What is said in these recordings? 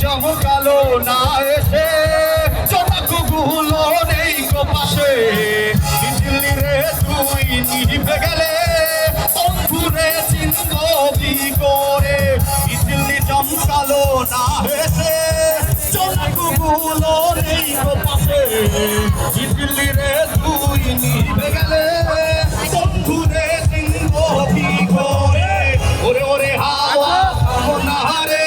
চমকালো না এসে চটাকুগুলো নেই গো পাশে দিল্লি রে তুই নিভে গেলে বন্ধুরে চিনব কি করে দিল্লি চমকালো না এসে চটাকুগুলো নেই গো পাশে দিল্লি রে তুই নিভে গেলে বন্ধুরে চিনব কি করে ওরে ওরে হাওয়া না রে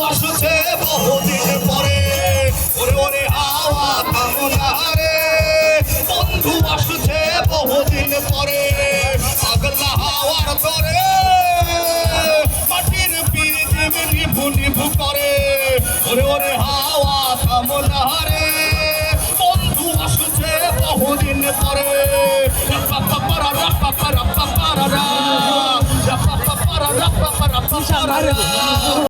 আসছে বহুদিন পরে ওরে ওরে হাওয়া কামনা রে বন্ধু আসছে বহুদিন পরে পাগলা হাওয়ার করে মাটির পৃথিবী নিভু নিভু করে ওরে ওরে হাওয়া কামনা রে বন্ধু আসছে বহুদিন পরে রাপ্পা পারা রাপ্পা পারা রাপ্পা পারা রাপ্পা পারা রাপ্পা পারা